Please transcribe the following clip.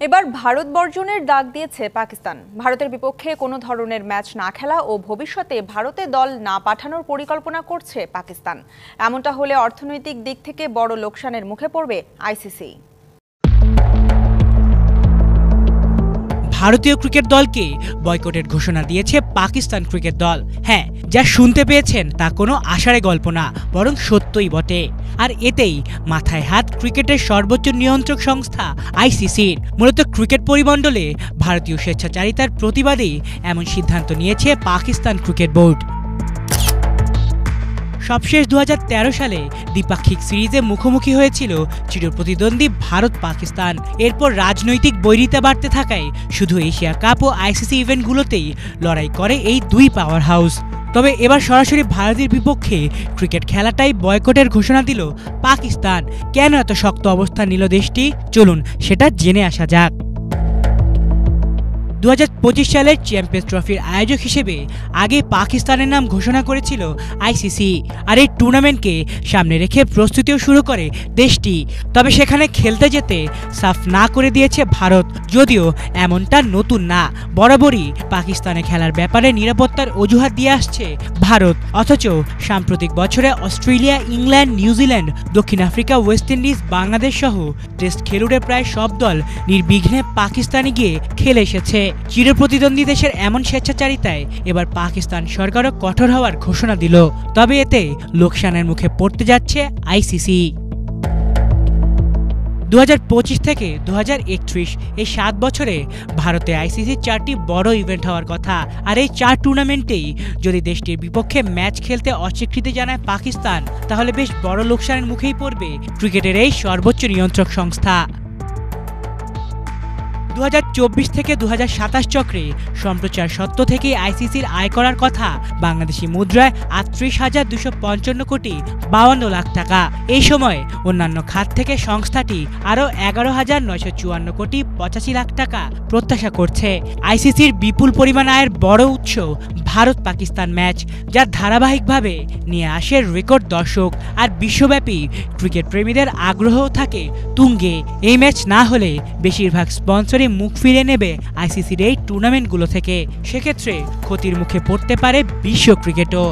এবার ভারত বর্জনের ডাক দিয়েছে পাকিস্তান। ভারতের বিপক্ষে কোনো ধরনের ম্যাচ না খেলা ও ভবিষ্যতে ভারতে দল না পাঠানোর পরিকল্পনা করছে পাকিস্তান। এমনটা হলে অর্থনৈতিক দিক থেকে বড় লোকসানের মুখে পড়বে আইসিসি। ভারতীয় ক্রিকেট দলকে বয়কটের ঘোষণা দিয়েছে পাকিস্তান ক্রিকেট দল। হ্যাঁ, যা শুনতে পেয়েছেন তা কোনো আশারে গল্প না, বরং সত্যই বটে। আর এতেই মাথায় হাত ক্রিকেটের সর্বোচ্চ নিয়ন্ত্রক সংস্থা আইসিসির। মূলত ক্রিকেট পরিমণ্ডলে ভারতীয় স্বেচ্ছাচারিতার প্রতিবাদে এমন সিদ্ধান্ত নিয়েছে পাকিস্তান ক্রিকেট বোর্ড। সবশেষ 2013 সালে দ্বিপাক্ষিক সিরিজে মুখোমুখি হয়েছিল চিরপ্রতিদ্বন্দ্বী ভারত পাকিস্তান। এরপর রাজনৈতিক বৈরিতা বাড়তে থাকায় শুধু এশিয়া কাপ ও আইসিসি ইভেন্টগুলোতেই লড়াই করে এই দুই পাওয়ার হাউস। তবে এবার সরাসরি ভারতের বিপক্ষে ক্রিকেট খেলাটাই বয়কটের ঘোষণা দিল পাকিস্তান। কেন এত শক্ত অবস্থান নিল দেশটি, চলুন সেটা জেনে আসা যাক। 2025 সালের চ্যাম্পিয়ন্স ট্রফির আয়োজক হিসেবে আগে পাকিস্তানের নাম ঘোষণা করেছিল আইসিসি। আর এই টুর্নামেন্টকে সামনে রেখে প্রস্তুতিও শুরু করে দেশটি। তবে সেখানে খেলতে যেতে সাফ না করে দিয়েছে ভারত। যদিও এমনটা নতুন না, বরাবরই পাকিস্তানে খেলার ব্যাপারে নিরাপত্তার অজুহাত দিয়ে আসছে ভারত। অথচ সাম্প্রতিক বছরে অস্ট্রেলিয়া, ইংল্যান্ড, নিউজিল্যান্ড, দক্ষিণ আফ্রিকা, ওয়েস্ট ইন্ডিজ, বাংলাদেশ সহ টেস্ট খেলুড়ে প্রায় সব দল নির্বিঘ্নে পাকিস্তানে গিয়ে খেলে এসেছে। চিরপ্রতিদ্বন্দ্বী দেশের এমন স্বেচ্ছাচারিতায় এবার পাকিস্তান সরকারও কঠোর হওয়ার ঘোষণা দিল। তবে এতে লোকসানের মুখে পড়তে যাচ্ছে আইসিসি। 2025 থেকে 2031 এই 7 বছরে ভারতে আইসিসির 4টি বড় ইভেন্ট হওয়ার কথা। আর এই 4 টুর্নামেন্টেই যদি দেশটির বিপক্ষে ম্যাচ খেলতে অস্বীকৃতি জানায় পাকিস্তান, তাহলে বেশ বড় লোকসানের মুখেই পড়বে ক্রিকেটের এই সর্বোচ্চ নিয়ন্ত্রক সংস্থা। 2024 থেকে 2027 চক্রে সম্প্রচার সত্ত্ব থেকে আইসিসির আয় করার কথা বাংলাদেশি মুদ্রায় 38,255 কোটি 52 লাখ টাকা। এই সময় অন্যান্য খাত থেকে সংস্থাটি আরও 11,954 কোটি 85 লাখ টাকা প্রত্যাশা করছে। আইসিসির বিপুল পরিমাণ আয়ের বড় উৎস ভারত পাকিস্তান ম্যাচ, যা ধারাবাহিকভাবে নিয়ে আসে রেকর্ড দর্শক। আর বিশ্বব্যাপী ক্রিকেট প্রেমীদের আগ্রহও থাকে তুঙ্গে। এই ম্যাচ না হলে বেশিরভাগ স্পন্সরই মুখ ফিরে নেবে আইসিসির এই টুর্নামেন্টগুলো থেকে। সেক্ষেত্রে ক্ষতির মুখে পড়তে পারে বিশ্ব ক্রিকেটও।